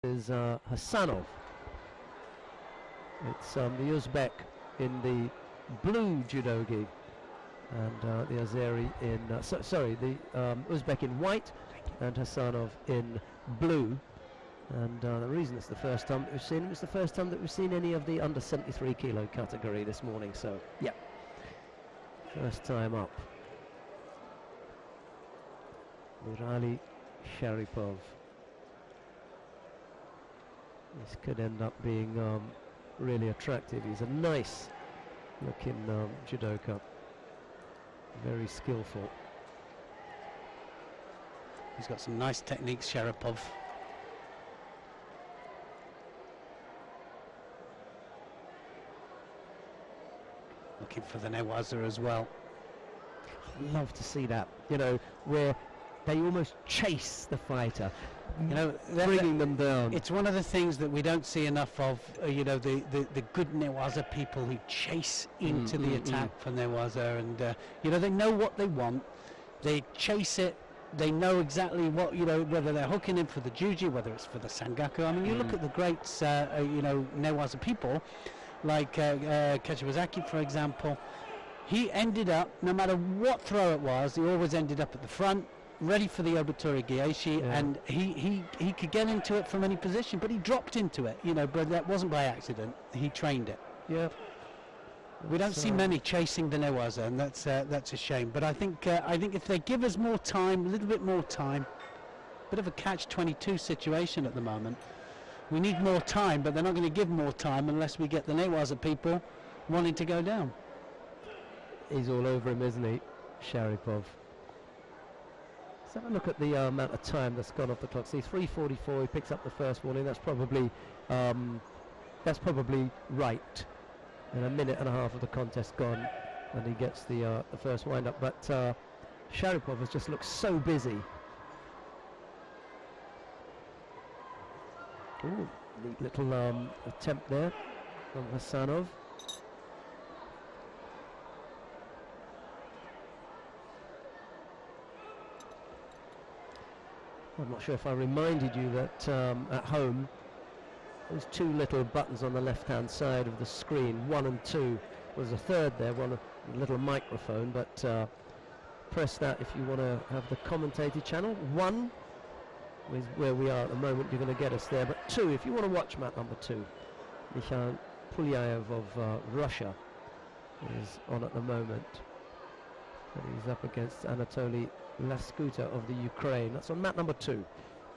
is Hasanov. It's the Uzbek in the blue judogi, and the Azeri in the Uzbek in white and Hasanov in blue. And the reason it's the first time that we've seen him, it's the first time that we've seen any of the under 73 kilo category this morning. So yeah, first time up. Mirali, Sharipov. This could end up being really attractive. He's a nice looking judoka, very skillful. He's got some nice techniques, Sharipov. Looking for the Newaza as well. I'd love to see that, you know, where they almost chase the fighter, you know, bringing them down. It's one of the things that we don't see enough of, you know, the good Newaza people who chase into the attack for Newaza, and you know, they know what they want, they chase it, they know exactly what, you know, whether they're hooking in for the Juji, whether it's for the Sangaku. I mean, you look at the greats, you know, Newaza people, like Kachibazaki, for example. He ended up, no matter what throw it was, he always ended up at the front, ready for the Obatori Gieshi, and he could get into it from any position, but he dropped into it, you know, but that wasn't by accident. He trained it. Yeah. We don't see many chasing the Newaza, and that's a shame. But I think if they give us more time, a little bit more time, bit of a catch-22 situation at the moment. We need more time, but they're not going to give more time unless we get the Newaza people wanting to go down. He's all over him, isn't he, Sharipov? Let's have a look at the amount of time that's gone off the clock. See, 3:44. He picks up the first warning. That's probably right. And a minute and a half of the contest gone, and he gets the first wind up. But Sharipov has just looked so busy. Ooh, neat little attempt there from Hasanov. I'm not sure if I reminded you that at home, those two little buttons on the left-hand side of the screen, 1 and 2, was a third there, a little microphone, but press that if you want to have the commentator channel. 1 is where we are at the moment, you're going to get us there, but 2, if you want to watch mat number 2, Mikhail Pulyaev of Russia is on at the moment. And he's up against Anatoly Laskuta of the Ukraine. That's on mat number 2.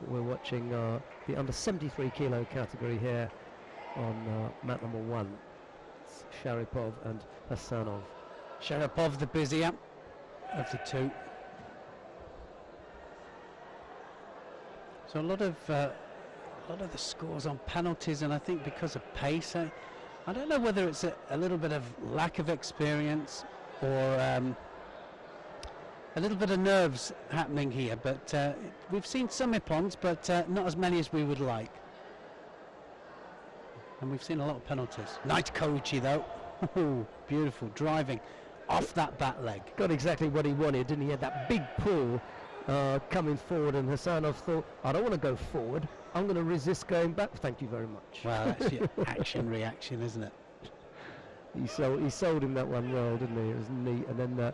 We're watching the under 73 kilo category here on mat number 1. It's Sharipov and Hasanov. Sharipov the busier of the two. So a lot of the scores on penalties, and I think because of pace, I don't know whether it's a little bit of lack of experience or a little bit of nerves happening here, but we've seen some Ippons, but not as many as we would like. And we've seen a lot of penalties. Nice Kouchi though. Ooh, beautiful driving off that back leg. Got exactly what he wanted, didn't he? He had that big pull coming forward, and Hasanov thought, I don't want to go forward, I'm going to resist going back. Thank you very much. Well, that's your action reaction, isn't it? He sold him that one well, didn't he? It was neat, and then that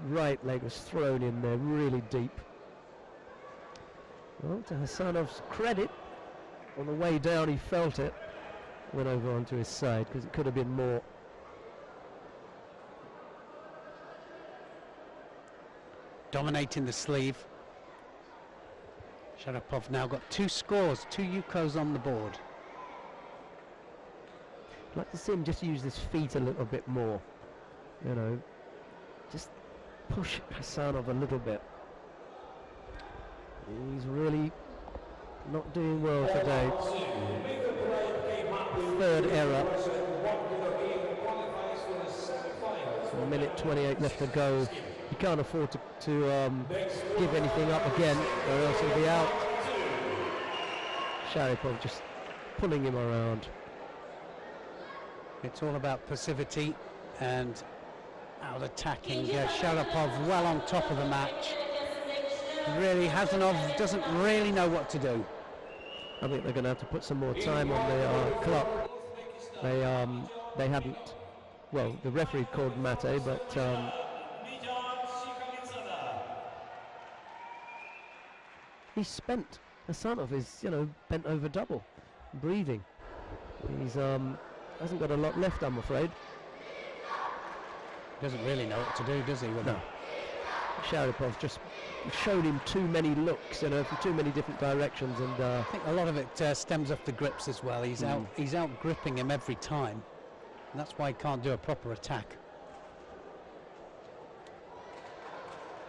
right leg was thrown in there really deep. Well, to Hasanov's credit, on the way down he felt it, went over onto his side because it could have been more. Dominating the sleeve. Sharipov now got 2 scores, 2 Yukos on the board. I'd like to see him just use his feet a little bit more, you know, just push Hasanov a little bit. He's really not doing well today. 3rd error. So a minute 28 left to go. He can't afford to give anything up again, or else he'll be out. Sharipov just pulling him around. It's all about passivity and out attacking. Sharipov well on top of the match. Really, Hasanov doesn't really know what to do. I think they're going to have to put some more time on the clock. They hadn't. Well, the referee called mate, but he's spent. Hasanov is, bent over double, breathing. He's hasn't got a lot left, I'm afraid. Doesn't really know what to do, does he? No. Sharipov just showed him too many looks, from too many different directions, and I think a lot of it stems off the grips as well. He's out gripping him every time, and that's why he can't do a proper attack.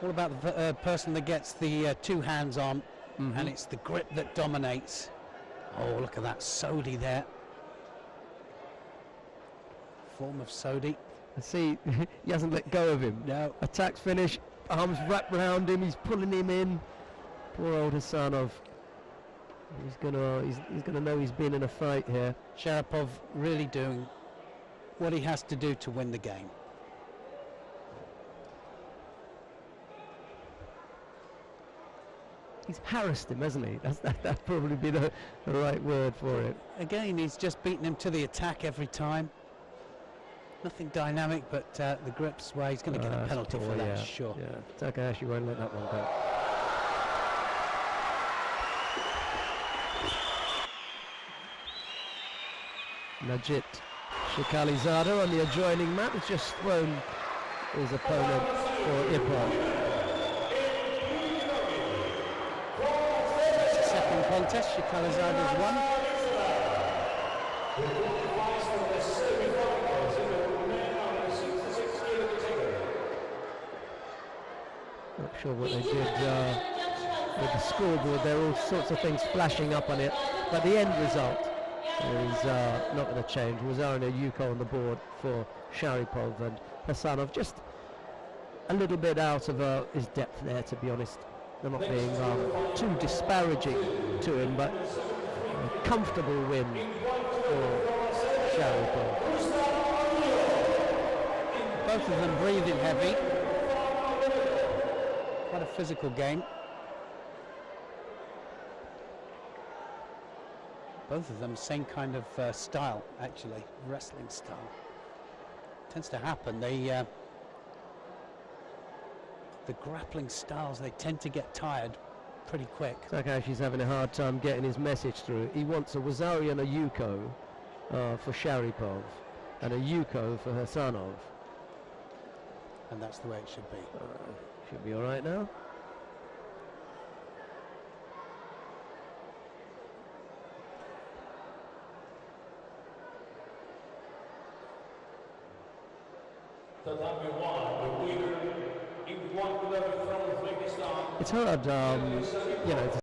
What about the person that gets the two hands on, and it's the grip that dominates? Oh, look at that Sodi there. Form of Sodi. See, he hasn't let go of him. No. Attack's finished. Arms wrapped around him. He's pulling him in. Poor old Hasanov. He's gonna know he's been in a fight here. Sharipov really doing what he has to do to win the game. He's harassed him, hasn't he? That'd probably be the right word for it. Again, he's just beaten him to the attack every time. Nothing dynamic, but the grips, well, he's going to get a penalty for that, sure. Yeah, Takahashi won't let that one go. Najit Shikalizada on the adjoining mat has just thrown his opponent for Ippon. That's the second contest. Shikalizada's won. Not sure what they did with the scoreboard. There are all sorts of things flashing up on it, but the end result is not going to change. Wazarina Yuko on the board for Sharipov, and Hasanov just a little bit out of his depth there, to be honest. They're not being too disparaging to him, but a comfortable win for Sharipov. Both of them breathing heavy. Quite a physical game. Both of them same kind of style, actually, wrestling style. Tends to happen. The grappling styles, they tend to get tired pretty quick. Takahashi's having a hard time getting his message through. He wants a Wazari and a Yuko for Sharipov, and a Yuko for Hasanov. And that's the way it should be. Should be all right now. It's hard, to